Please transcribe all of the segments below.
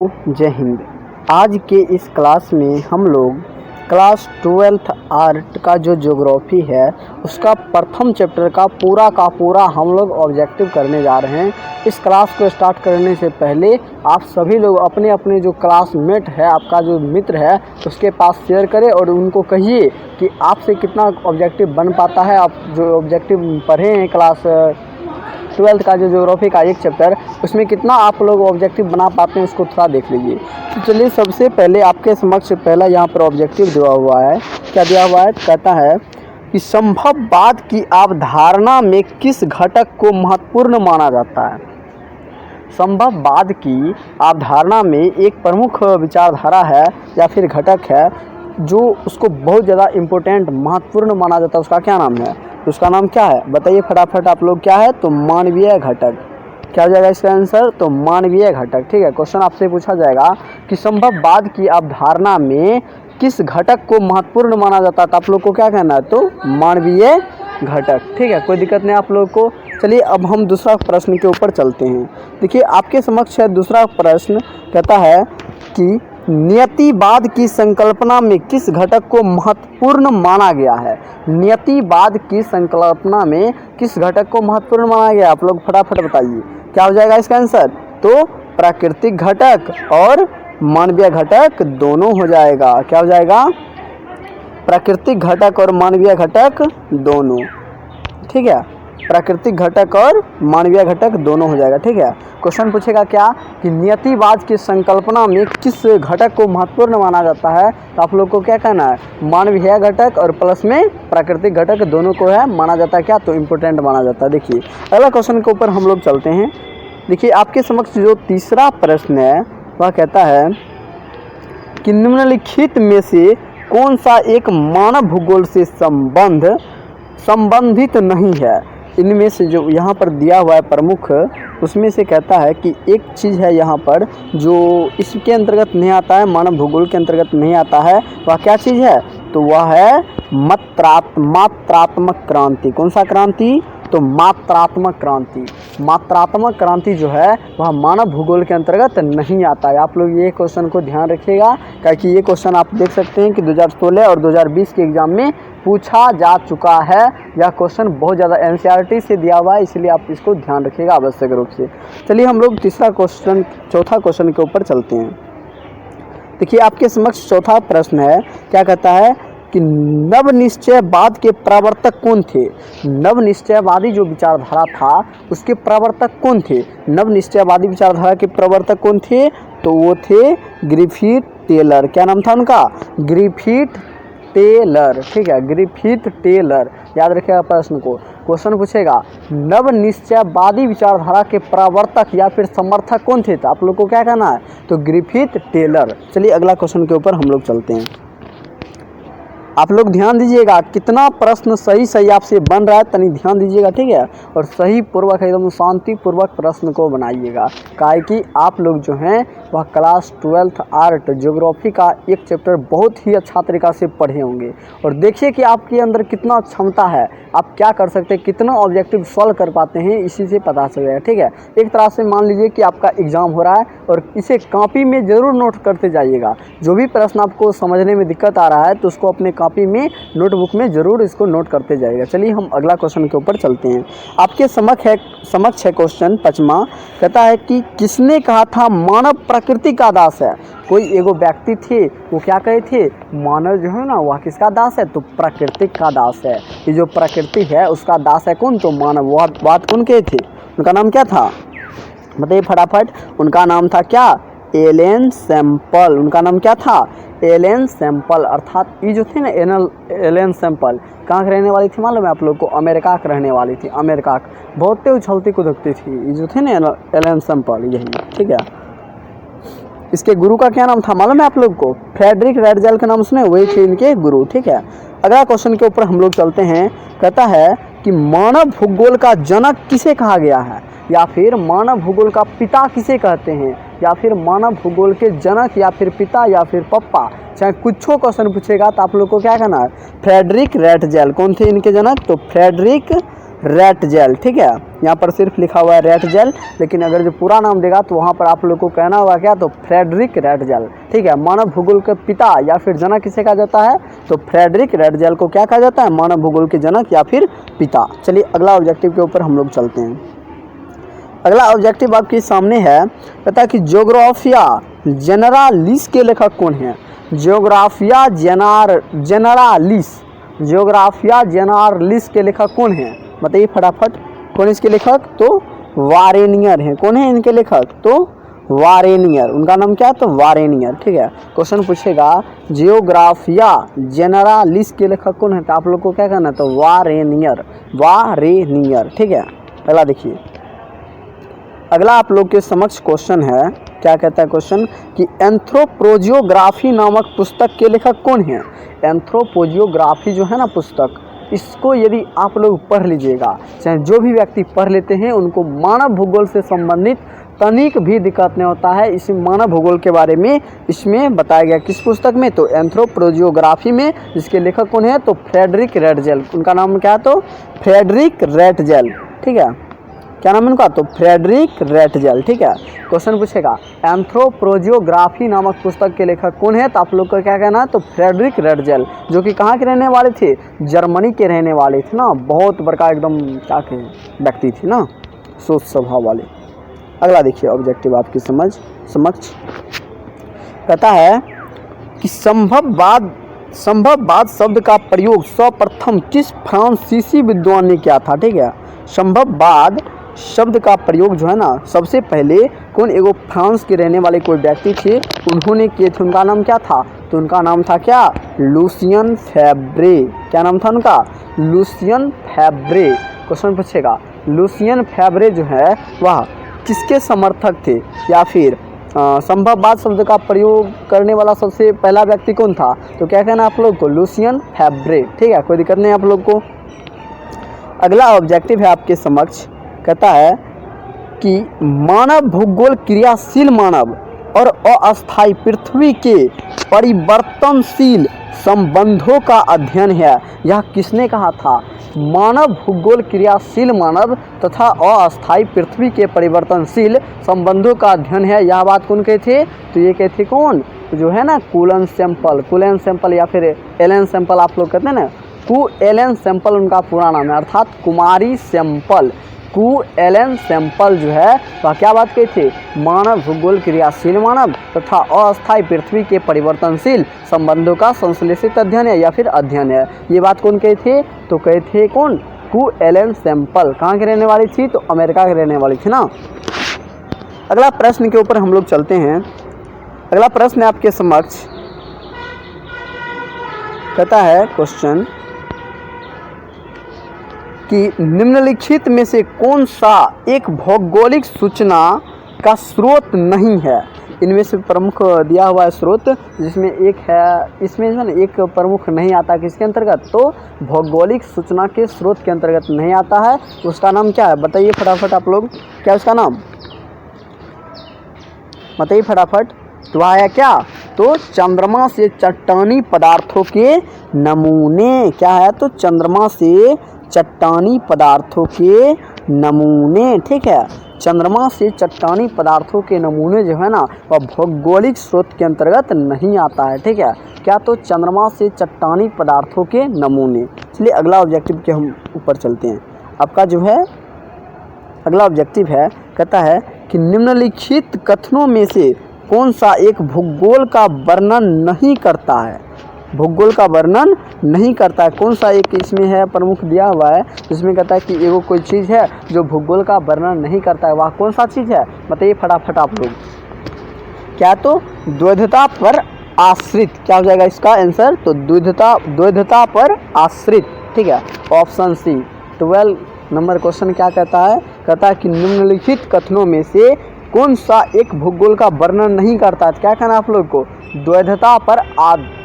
जय हिंद। आज के इस क्लास में हम लोग क्लास 12th आर्ट का जो ज्योग्राफी है उसका प्रथम चैप्टर का पूरा हम लोग ऑब्जेक्टिव करने जा रहे हैं। इस क्लास को स्टार्ट करने से पहले आप सभी लोग अपने अपने जो क्लासमेट है, आपका जो मित्र है, उसके पास शेयर करें और उनको कहिए कि आपसे कितना ऑब्जेक्टिव बन पाता है। आप जो ऑब्जेक्टिव पढ़े हैं क्लास 12th का जो ज्योग्राफी का एक चैप्टर, उसमें कितना आप लोग ऑब्जेक्टिव बना पाते हैं उसको थोड़ा देख लीजिए। तो चलिए सबसे पहले आपके समक्ष पहला यहाँ पर ऑब्जेक्टिव दिया हुआ है। क्या दिया हुआ है? कहता है कि संभववाद की अवधारणा में किस घटक को महत्वपूर्ण माना जाता है। संभववाद की अवधारणा में एक प्रमुख विचारधारा है या फिर घटक है जो उसको बहुत ज़्यादा इम्पोर्टेंट महत्वपूर्ण माना जाता है। उसका क्या नाम है? तो उसका नाम क्या है बताइए फटाफट आप लोग। क्या है? तो मानवीय घटक। क्या हो जाएगा इसका आंसर? तो मानवीय घटक। ठीक है, क्वेश्चन आपसे पूछा जाएगा कि संभववाद की अवधारणा में किस घटक को महत्वपूर्ण माना जाता है, तो आप लोग को क्या कहना है? तो मानवीय घटक। ठीक है, कोई दिक्कत नहीं आप लोग को। चलिए अब हम दूसरा प्रश्न के ऊपर चलते हैं। देखिए आपके समक्ष है दूसरा प्रश्न। कहता है कि नियतिवाद की संकल्पना में किस घटक को महत्वपूर्ण माना गया है। नियतिवाद की संकल्पना में किस घटक को महत्वपूर्ण माना गया? आप लोग फटाफट बताइए क्या हो जाएगा इसका आंसर? तो प्राकृतिक घटक और मानवीय घटक दोनों हो जाएगा। क्या हो जाएगा? प्राकृतिक घटक और मानवीय घटक दोनों। ठीक है, प्राकृतिक घटक और मानवीय घटक दोनों हो जाएगा। ठीक है, क्वेश्चन पूछेगा क्या कि नियतिवाद की संकल्पना में किस घटक को महत्वपूर्ण माना जाता है, तो आप लोग को क्या कहना है? मानवीय घटक और प्लस में प्राकृतिक घटक दोनों को है माना जाता है क्या? तो इम्पोर्टेंट माना जाता है। देखिए अगला क्वेश्चन के ऊपर हम लोग चलते हैं। देखिए आपके समक्ष जो तीसरा प्रश्न है वह कहता है कि निम्नलिखित में से कौन सा एक मानव भूगोल से संबंधित नहीं है। इनमें से जो यहाँ पर दिया हुआ है प्रमुख, उसमें से कहता है कि एक चीज़ है यहाँ पर जो इसके अंतर्गत नहीं आता है, मानव भूगोल के अंतर्गत नहीं आता है। वह क्या चीज़ है? तो वह है मात्रात्मक क्रांति। कौन सा क्रांति? तो मात्रात्मक क्रांति। मात्रात्मक क्रांति जो है वह मानव भूगोल के अंतर्गत नहीं आता है। आप लोग ये क्वेश्चन को ध्यान रखिएगा, क्योंकि ये क्वेश्चन आप देख सकते हैं कि 2016 और 2020 के एग्ज़ाम में पूछा जा चुका है। यह क्वेश्चन बहुत ज़्यादा एनसीईआरटी से दिया हुआ है, इसलिए आप इसको ध्यान रखिएगा आवश्यक रूप से। चलिए हम लोग चौथा क्वेश्चन के ऊपर चलते हैं। देखिए आपके समक्ष चौथा प्रश्न है। क्या कहता है कि नवनिश्चयवाद के प्रवर्तक कौन थे। नवनिश्चयवादी जो विचारधारा था उसके प्रवर्तक कौन थे? नवनिश्चयवादी विचारधारा के प्रवर्तक कौन थे? तो वो थे ग्रिफिथ टेलर। क्या नाम था उनका? Griffith Taylor. ठीक है, ग्रिफिथ टेलर। याद रखिएगा प्रश्न को। क्वेश्चन पूछेगा नवनिश्चयवादी विचारधारा के प्रवर्तक या फिर समर्थक कौन थे, तो आप लोग को क्या कहना है? तो ग्रिफिथ टेलर। चलिए अगला क्वेश्चन के ऊपर हम लोग चलते हैं। आप लोग ध्यान दीजिएगा कितना प्रश्न सही आपसे बन रहा है, तनी ध्यान दीजिएगा। ठीक है, और सही पूर्वक एकदम शांति पूर्वक प्रश्न को बनाइएगा, काहे कि आप लोग जो हैं वह क्लास 12th आर्ट ज्योग्राफी का एक चैप्टर बहुत ही अच्छा तरीक़ा से पढ़े होंगे। और देखिए कि आपके अंदर कितना क्षमता है, आप क्या कर सकते हैं, कितना ऑब्जेक्टिव सॉल्व कर पाते हैं, इसी से पता चलेगा। ठीक है, एक तरह से मान लीजिए कि आपका एग्ज़ाम हो रहा है और इसे कॉपी में ज़रूर नोट करते जाइएगा। जो भी प्रश्न आपको समझने में दिक्कत आ रहा है तो उसको अपने कॉपी में नोटबुक में ज़रूर इसको नोट करते जाइएगा। चलिए हम अगला क्वेश्चन के ऊपर चलते हैं। आपके समक्ष है क्वेश्चन पाँचवां। कहता है कि किसने कहा था मानव प्रकृति का दास है। कोई एगो व्यक्ति थे, वो क्या कहे थे? मानव जो है ना वह किसका दास है? तो प्रकृति का दास है। ये जो प्रकृति है उसका दास है कौन? तो मानव। वह बात कौन कहे थे? उनका नाम क्या था बताइए फटाफट। उनका नाम था क्या? Ellen Semple. उनका नाम क्या था? Ellen Semple. अर्थात ये जो थे ना एलन सैम्पल कहाँ के रहने वाली थी मालूम है आप लोग को? अमेरिका के रहने वाली थी। अमेरिका बहुत उछलती कूदती थी ये जो थे ना एलन सैम्पल, यही। ठीक है, इसके गुरु का क्या नाम था मालूम है आप लोग को? फ्रेडरिक रैटजेल का नाम सुने, वही थे इनके गुरु। ठीक है, अगला क्वेश्चन के ऊपर हम लोग चलते हैं। कहता है कि मानव भूगोल का जनक किसे कहा गया है, या फिर मानव भूगोल का पिता किसे कहते हैं, या फिर मानव भूगोल के जनक या फिर पिता या फिर पप्पा, चाहे कुछ क्वेश्चन पूछेगा तो आप लोग को क्या कहना है? फ्रेडरिक रैटजेल। कौन थे इनके जनक? तो फ्रेडरिक रेट जेल, ठीक है। यहाँ पर सिर्फ लिखा हुआ है रेट जेल, लेकिन अगर जो पूरा नाम देगा तो वहाँ पर आप लोग को कहना होगा क्या, तो फ्रेडरिक रेट जेल, ठीक है। मानव भूगोल के पिता या फिर जनक किसे कहा जाता है, तो फ्रेडरिक रेट जेल को क्या कहा जाता है, मानव भूगोल के जनक या फिर पिता। चलिए अगला ऑब्जेक्टिव के ऊपर हम लोग चलते हैं। अगला ऑब्जेक्टिव आपके सामने है, कहता है कि ज्योग्राफिया जेनरालिस के लेखक कौन है। ज्योग्राफिया जेनरालिस के लेखक कौन है, बताइए फटाफट, कौन इसके लेखक, तो वारेनियर हैं। कौन है इनके लेखक, तो वारेनियर, उनका नाम क्या है, तो वारेनियर, ठीक है। क्वेश्चन पूछेगा जियोग्राफिया जेनरालिस के लेखक कौन है, तो आप लोग को क्या करना है, तो वारेनियर, ठीक है। अगला देखिए, अगला आप लोग के समक्ष क्वेश्चन है, क्या कहता है क्वेश्चन कि एंथ्रोपोजियोग्राफी नामक पुस्तक के लेखक कौन है। एंथ्रोपोजियोग्राफी जो है ना पुस्तक, इसको यदि आप लोग पढ़ लीजिएगा, चाहे जो भी व्यक्ति पढ़ लेते हैं उनको मानव भूगोल से संबंधित तनिक भी दिक्कत नहीं होता है। इस मानव भूगोल के बारे में इसमें बताया गया, किस पुस्तक में, तो एंथ्रोपोजियोग्राफी में। इसके लेखक कौन है, तो फ्रेडरिक रेट जेल, उनका नाम क्या है, तो फ्रेडरिक रेट जेल, ठीक है। क्या नाम है उनका, तो फ्रेडरिक रेट जेल, ठीक है। क्वेश्चन पूछेगा एंथ्रोपोजियोग्राफी नामक पुस्तक के लेखक कौन है, तो आप लोग को क्या कहना है, तो फ्रेडरिक रेट जेल, जो कि कहाँ के रहने वाले थे, जर्मनी के रहने वाले थे ना, बहुत बड़का एकदम क्या कहें व्यक्ति थे ना, सोच स्वभाव वाले। अगला देखिए ऑब्जेक्टिव आपकी समक्ष कहता है कि संभववाद शब्द का प्रयोग सर्वप्रथम किस फ्रांसीसी विद्वान ने किया था, ठीक है। संभववाद शब्द का प्रयोग जो है ना, सबसे पहले कौन, एगो फ्रांस के रहने वाले कोई व्यक्ति थे, उन्होंने किए थे। उनका नाम क्या था, तो उनका नाम था क्या, लुसियन फेब्रे। क्या नाम था उनका, लुसियन फेब्रे। क्वेश्चन पूछेगा लुसियन फेब्रे जो है वह किसके समर्थक थे, या फिर संभववाद शब्द का प्रयोग करने वाला सबसे पहला व्यक्ति कौन था, तो क्या कहना आप लोग को, लुसियन फेब्रे, ठीक है। कोई दिक्कत नहीं आप लोग को। अगला ऑब्जेक्टिव है आपके समक्ष, कहता है कि मानव भूगोल क्रियाशील मानव और अस्थायी पृथ्वी के परिवर्तनशील संबंधों का अध्ययन है। यह किसने कहा था, मानव भूगोल क्रियाशील मानव तथा अस्थायी पृथ्वी के परिवर्तनशील संबंधों का अध्ययन है। यह बात कौन कहे थे, तो ये कहे थे कौन, तो जो है ना कुलन सैंपल या फिर एलन सैंपल आप लोग कहते हैं ना, एलन सैंपल उनका पूरा नाम है, अर्थात कुमारी सैंपल। एलन सैंपल जो है वह क्या बात कही थे, मानव भूगोल क्रियाशील मानव तथा अस्थायी पृथ्वी के परिवर्तनशील संबंधों का संश्लेषित अध्ययन है या फिर अध्ययन है। ये बात कौन कहे थे, तो कहे थे कौन, एलन सैंपल। कहाँ के रहने वाली थी, तो अमेरिका के रहने वाली थी ना। अगला प्रश्न के ऊपर हम लोग चलते हैं। अगला प्रश्न आपके समक्ष कहता है क्वेश्चन कि निम्नलिखित में से कौन सा एक भौगोलिक सूचना का स्रोत नहीं है। इनमें से प्रमुख दिया हुआ है स्रोत, जिसमें एक है, इसमें जो है ना एक प्रमुख नहीं आता किसके अंतर्गत, तो भौगोलिक सूचना के स्रोत के अंतर्गत नहीं आता है। उसका नाम क्या है, बताइए फटाफट आप लोग, क्या उसका नाम, बताइए फटाफट। तो वह है क्या, तो चंद्रमा से चट्टानी पदार्थों के नमूने। क्या है, तो चंद्रमा से चट्टानी पदार्थों के नमूने, ठीक है। चंद्रमा से चट्टानी पदार्थों के नमूने जो है ना वह भौगोलिक स्रोत के अंतर्गत नहीं आता है, ठीक है। क्या, तो चंद्रमा से चट्टानी पदार्थों के नमूने। इसलिए अगला ऑब्जेक्टिव के हम ऊपर चलते हैं। आपका जो है अगला ऑब्जेक्टिव है, कहता है कि निम्नलिखित कथनों में से कौन सा एक भूगोल का वर्णन नहीं करता है, भूगोल का वर्णन नहीं करता है। कौन सा एक इसमें है, प्रमुख दिया हुआ है, जिसमें कहता है कि एगो कोई चीज़ है जो भूगोल का वर्णन नहीं करता है, वह कौन सा चीज़ है, बताइए फटाफट आप लोग। क्या, तो द्वैधता पर आश्रित। क्या हो जाएगा इसका आंसर, तो द्वैधता पर आश्रित, ठीक है, ऑप्शन सी। 12 नंबर क्वेश्चन क्या कहता है, कहता है कि निम्नलिखित कथनों में से कौन सा एक भूगोल का वर्णन नहीं करता है। क्या कहना आप लोग को, द्वैधता पर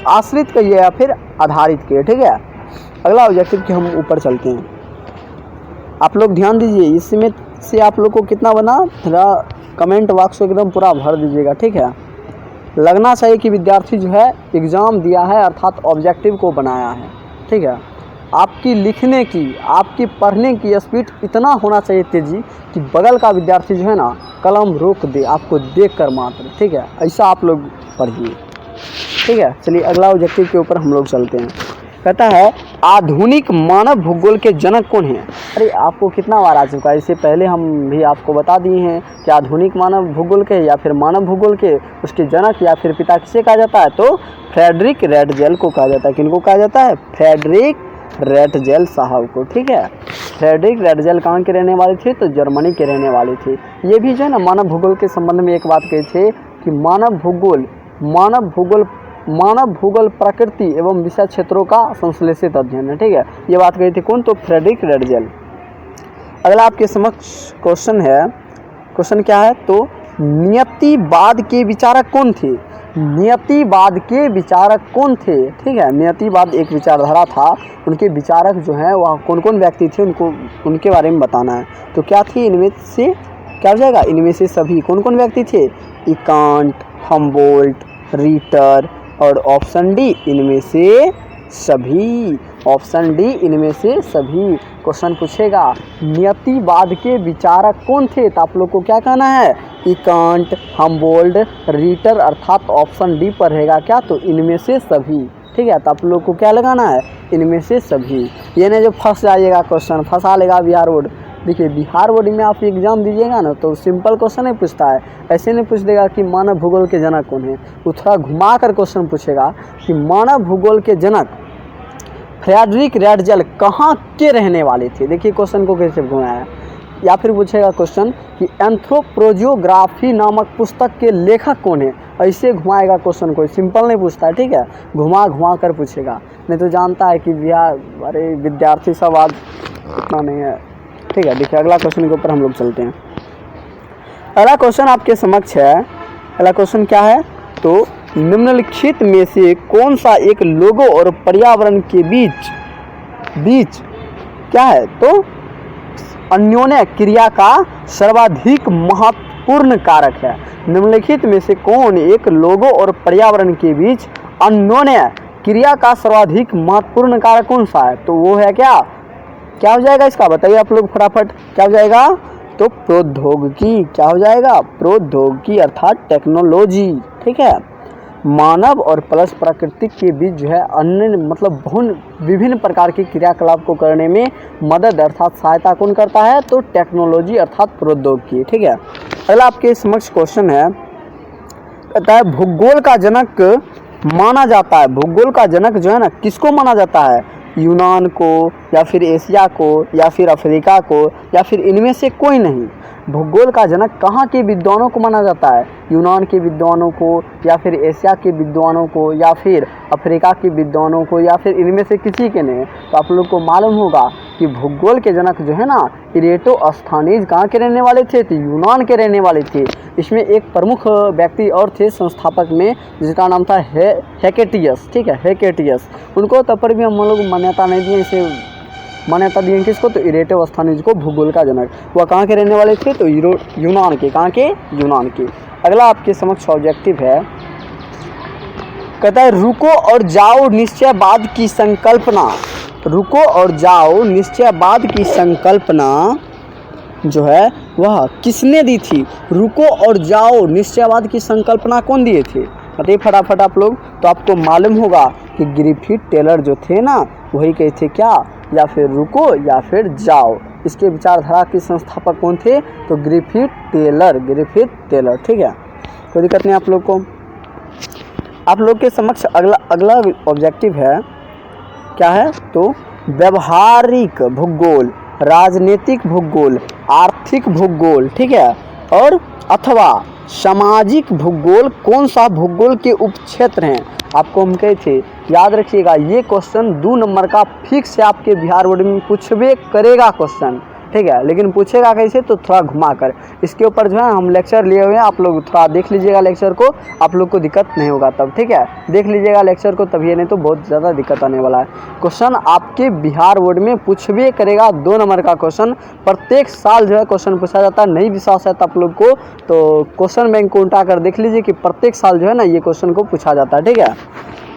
आश्रित कहिए या फिर आधारित कहिए, ठीक है। अगला ऑब्जेक्टिव के हम ऊपर चलते हैं। आप लोग ध्यान दीजिए, इसमें से आप लोग को कितना बना, थोड़ा कमेंट बॉक्स को एकदम पूरा भर दीजिएगा, ठीक है। लगना चाहिए कि विद्यार्थी जो है एग्ज़ाम दिया है अर्थात ऑब्जेक्टिव को बनाया है, ठीक है। आपकी लिखने की, आपकी पढ़ने की स्पीड इतना होना चाहिए तेज़ी कि बगल का विद्यार्थी जो है ना कलम रोक दे आपको देख कर मात्र, ठीक है। ऐसा आप लोग पढ़िए, ठीक है। चलिए अगला ऑब्जेक्टिव के ऊपर हम लोग चलते हैं। कहता है आधुनिक मानव भूगोल के जनक कौन है। अरे आपको कितना बार आ चुका है, इससे पहले हम भी आपको बता दिए हैं कि आधुनिक मानव भूगोल के या फिर मानव भूगोल के उसके जनक या फिर पिता किसे कहा जाता है, तो फ्रेडरिक रेटजेल को कहा जाता है। किनको कहा जाता है, फ्रेडरिक रेटजेल साहब को, ठीक है। फ्रेडरिक रेटजेल कहाँ के रहने वाले थे, तो जर्मनी के रहने वाले थे। ये भी जो है ना मानव भूगोल के संबंध में एक बात कही थे कि मानव भूगोल प्रकृति एवं विषय क्षेत्रों का संश्लेषित अध्ययन है, ठीक है। ये बात कही थी कौन, तो फ्रेडरिक रेटजेल। अगला आपके समक्ष क्वेश्चन है, क्वेश्चन क्या है, तो नियतिवाद के विचारक कौन थे। नियतिवाद के विचारक कौन थे, ठीक है। नियतिवाद एक विचारधारा था, उनके विचारक जो हैं वह कौन कौन व्यक्ति थे, उनके बारे में बताना है। तो क्या थी, इनमें से क्या हो जाएगा, इनमें से सभी कौन कौन व्यक्ति थे, कांट, हम्बोल्ट, रीटर और ऑप्शन डी इनमें से सभी। ऑप्शन डी इनमें से सभी क्वेश्चन पूछेगा। नियतिवाद के विचारक कौन थे, तो आप लोग को क्या कहना है, कांट, हम्बोल्ट, रीटर, अर्थात ऑप्शन डी पर रहेगा क्या, तो इनमें से सभी, ठीक है। तो आप लोग को क्या लगाना है, इनमें से सभी। ये नहीं जो फंस जाइएगा, क्वेश्चन फंसा लेगा बिहार बोर्ड। देखिए बिहार बोर्ड में आप एग्जाम दीजिएगा ना तो सिंपल क्वेश्चन नहीं पूछता है, ऐसे नहीं पूछ देगा कि मानव भूगोल के जनक कौन है। वो थोड़ा घुमा कर क्वेश्चन पूछेगा कि मानव भूगोल के जनक फ्रेडरिक रेटजेल कहाँ के रहने वाले थे। देखिए क्वेश्चन को कैसे घुमाया है। या फिर पूछेगा क्वेश्चन कि एंथ्रोपोजियोग्राफी नामक पुस्तक के लेखक कौन है, ऐसे घुमाएगा क्वेश्चन को, सिंपल नहीं पूछता है, ठीक है। घुमा घुमा कर पूछेगा, नहीं तो जानता है कि बिहार अरे विद्यार्थी सब आज इतना नहीं है, ठीक है। देखिए अगला क्वेश्चन के ऊपर हम लोग चलते हैं। अगला क्वेश्चन आपके समक्ष है। अगला क्वेश्चन क्या है, तो निम्नलिखित में से कौन सा एक लोगों और पर्यावरण के बीच क्या है, तो अन्योन्य क्रिया का सर्वाधिक महत्वपूर्ण कारक है। निम्नलिखित में से कौन एक लोगों और पर्यावरण के बीच अन्योन्य क्रिया का सर्वाधिक महत्वपूर्ण कारक कौन सा है, तो वो है क्या हो जाएगा इसका, बताइए आप लोग फटाफट, क्या हो जाएगा, तो प्रौद्योगिकी। क्या हो जाएगा, प्रौद्योगिकी अर्थात टेक्नोलॉजी, ठीक है। मानव और प्लस प्राकृतिक के बीच जो है अन्य मतलब बहुत विभिन्न प्रकार के क्रियाकलाप को करने में मदद अर्थात सहायता कौन करता है, तो टेक्नोलॉजी अर्थात प्रौद्योगिकी, ठीक है। अगला आपके समक्ष क्वेश्चन है, कहता है भूगोल का जनक माना जाता है, भूगोल का जनक जो है ना किसको माना जाता है, यूनान को या फिर एशिया को या फिर अफ्रीका को या फिर इनमें से कोई नहीं। भूगोल का जनक कहाँ के विद्वानों को माना जाता है, यूनान के विद्वानों को या फिर एशिया के विद्वानों को या फिर अफ्रीका के विद्वानों को या फिर इनमें से किसी के नहीं। तो आप लोग को मालूम होगा कि भूगोल के जनक जो है ना इरेटोस्थानीज कहाँ के रहने वाले थे, तो यूनान के रहने वाले थे। इसमें एक प्रमुख व्यक्ति और थे संस्थापक में, जिसका नाम था हेकेटियस, ठीक है, हेकेटियस। उनको तब पर भी हम लोग मान्यता नहीं दिए, इसे मान्यता दिए किसको, तो इरेटोस्थानीज को भूगोल का जनक। वह कहाँ के रहने वाले थे, तो यूनान के, कहाँ के, यूनान के। अगला आपके समक्ष ऑब्जेक्टिव है, कहता है रुको और जाओ निश्चयवाद की संकल्पना। रुको और जाओ निश्चयवाद की संकल्पना जो है वह किसने दी थी। रुको और जाओ निश्चयवाद की संकल्पना कौन दिए थे, बताइए फटाफट आप लोग। तो आपको मालूम होगा कि ग्रिफिथ टेलर जो थे ना वही कहे थे क्या, या फिर रुको या फिर जाओ। इसके विचारधारा के संस्थापक कौन थे, तो ग्रिफिथ टेलर, ठीक है। कोई दिक्कत नहीं आप लोग को। आप लोग के समक्ष अगला ऑब्जेक्टिव है, क्या है, तो व्यवहारिक भूगोल, राजनीतिक भूगोल, आर्थिक भूगोल, ठीक है, और अथवा सामाजिक भूगोल कौन सा भूगोल के उपक्षेत्र हैं। आपको हम कहे थे, याद रखिएगा ये क्वेश्चन 2 नंबर का फिक्स है, आपके बिहार बोर्ड में पूछबे करेगा क्वेश्चन, ठीक है। लेकिन पूछेगा कैसे, तो थोड़ा घुमाकर। इसके ऊपर जो है हम लेक्चर लिए हुए हैं, आप लोग थोड़ा देख लीजिएगा लेक्चर को, आप लोग को दिक्कत नहीं होगा तब, ठीक है। देख लीजिएगा लेक्चर को तभी, नहीं तो बहुत ज़्यादा दिक्कत आने वाला है। क्वेश्चन आपके बिहार बोर्ड में पूछबे करेगा, 2 नंबर का क्वेश्चन प्रत्येक साल जो है क्वेश्चन पूछा जाता है। नहीं विश्वास है तो आप लोग को तो क्वेश्चन बैंक को उठा कर देख लीजिए कि प्रत्येक साल जो है ना ये क्वेश्चन को पूछा जाता है, ठीक है।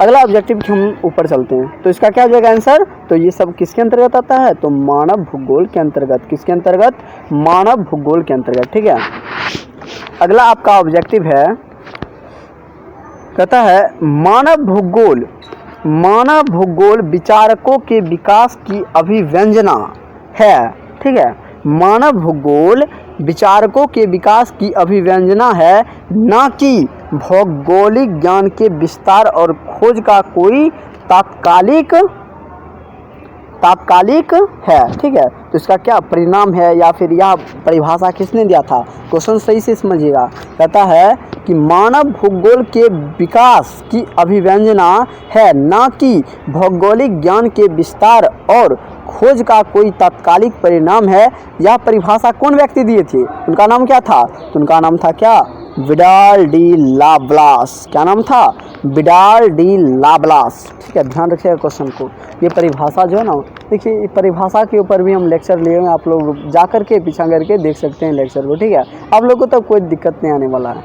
अगला ऑब्जेक्टिव हम ऊपर चलते हैं, तो इसका क्या हो जाएगा आंसर, तो ये सब किसके अंतर्गत आता है, तो मानव भूगोल के अंतर्गत, किसके अंतर्गत, मानव भूगोल के अंतर्गत। ठीक है, अगला आपका ऑब्जेक्टिव है, कहता है मानव भूगोल विचारकों के विकास की अभिव्यंजना है। ठीक है, मानव भूगोल विचारकों के विकास की अभिव्यंजना है, ना कि भौगोलिक ज्ञान के विस्तार और खोज का कोई तात्कालिक है। ठीक है, तो इसका क्या परिणाम है, या फिर यह परिभाषा किसने दिया था, क्वेश्चन सही से समझिएगा। कहता है कि मानव भूगोल के विकास की अभिव्यंजना है, ना कि भौगोलिक ज्ञान के विस्तार और खोज का कोई तात्कालिक परिणाम है। यह परिभाषा कौन व्यक्ति दिए थे, उनका नाम क्या था, तो उनका नाम था क्या, विडाल डी लाब्लास। क्या नाम था, विडाल डी लाब्लास। ठीक है, ध्यान रखिएगा क्वेश्चन को। ये परिभाषा जो है ना, देखिए ये परिभाषा के ऊपर भी हम लेक्चर लिए हैं, आप लोग जा करके पीछा करके देख सकते हैं लेक्चर को। ठीक है, आप लोग को तो कोई दिक्कत नहीं आने वाला है।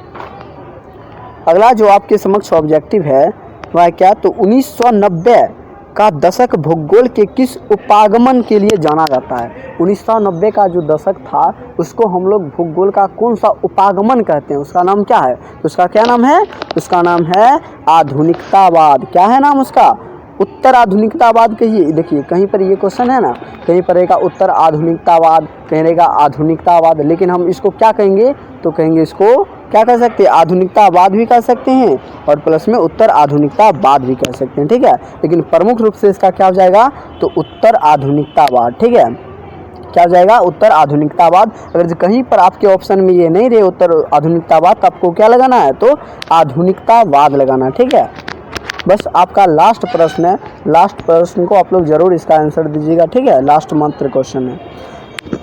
अगला जो आपके समक्ष ऑब्जेक्टिव है वह क्या, तो 1990 का दशक भूगोल के किस उपागमन के लिए जाना जाता है। 1990 का जो दशक था उसको हम लोग भूगोल का कौन सा उपागमन कहते हैं, उसका नाम क्या है, उसका क्या नाम है, उसका नाम है आधुनिकतावाद। क्या है नाम उसका, उत्तर आधुनिकतावाद। कहिए, देखिए कहीं पर ये क्वेश्चन है ना, कहीं पर रहेगा उत्तर आधुनिकतावाद, कहीं रहेगा आधुनिकतावाद, लेकिन हम इसको क्या कहेंगे, तो कहेंगे इसको क्या कह सकते हैं, आधुनिकतावाद भी कह सकते हैं और प्लस में उत्तर आधुनिकतावाद भी कह सकते हैं। ठीक है, लेकिन प्रमुख रूप से इसका क्या हो जाएगा, तो उत्तर आधुनिकतावाद। ठीक है, क्या हो जाएगा, उत्तर आधुनिकतावाद। अगर कहीं पर आपके ऑप्शन में ये नहीं रहे उत्तर आधुनिकतावाद, तो आपको क्या लगाना है, तो आधुनिकतावाद लगाना। ठीक है, बस आपका लास्ट प्रश्न है, लास्ट प्रश्न को आप लोग जरूर इसका आंसर दीजिएगा। ठीक है, लास्ट मात्र क्वेश्चन है,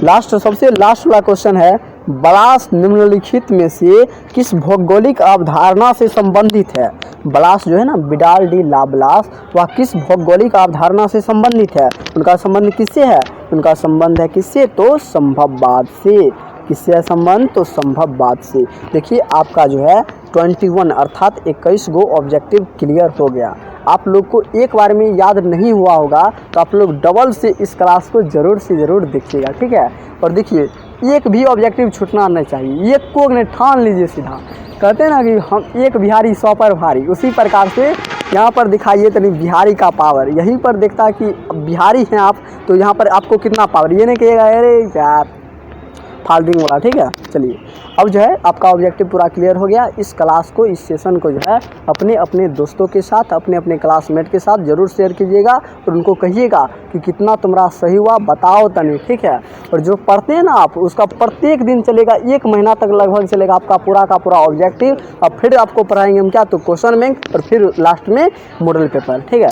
लास्ट सबसे लास्ट वाला क्वेश्चन है, ब्लास निम्नलिखित में से किस भौगोलिक अवधारणा से संबंधित है। ब्लास जो है ना, विडाल डी लाब्लास, वह किस भौगोलिक अवधारणा से संबंधित है, उनका संबंध किससे है, उनका संबंध है किससे, तो संभववाद से। किससे है संबंध, तो संभववाद से। देखिए आपका जो है 21 अर्थात 21 गो ऑब्जेक्टिव क्लियर हो गया। आप लोग को एक बार में याद नहीं हुआ होगा तो आप लोग डबल से इस क्लास को ज़रूर से ज़रूर देखिएगा। ठीक है, और देखिए एक भी ऑब्जेक्टिव छूटना नहीं चाहिए, एक को नहीं ठान लीजिए सीधा। कहते हैं ना कि हम एक बिहारी 100 पर भारी, उसी प्रकार से यहाँ पर दिखाइए तनी बिहारी का पावर। यहीं पर देखता है कि बिहारी हैं आप, तो यहाँ पर आपको कितना पावर, ये नहीं कहिएगा अरे यार फाल्टिंग वाला। ठीक है, चलिए अब जो है आपका ऑब्जेक्टिव पूरा क्लियर हो गया। इस क्लास को, इस सेशन को जो है अपने अपने दोस्तों के साथ, अपने अपने क्लासमेट के साथ ज़रूर शेयर कीजिएगा और उनको कहिएगा कि कितना तुम्हारा सही हुआ बताओ तनी। ठीक है, और जो पढ़ते हैं ना आप, उसका प्रत्येक दिन चलेगा, 1 महीना तक लगभग चलेगा आपका पूरा का पूरा ऑब्जेक्टिव। अब फिर आपको पढ़ाएंगे हम क्या, तो क्वेश्चन बैंक और फिर लास्ट में मॉडल पेपर। ठीक है,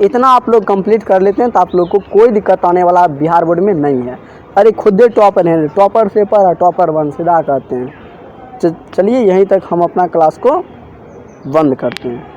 इतना आप लोग कंप्लीट कर लेते हैं तो आप लोग को कोई दिक्कत आने वाला बिहार बोर्ड में नहीं है। अरे खुद टॉपर हैं, टॉपर पेपर है, टॉपर 1 सीधा कहते हैं। चलिए यहीं तक हम अपना क्लास को बंद करते हैं।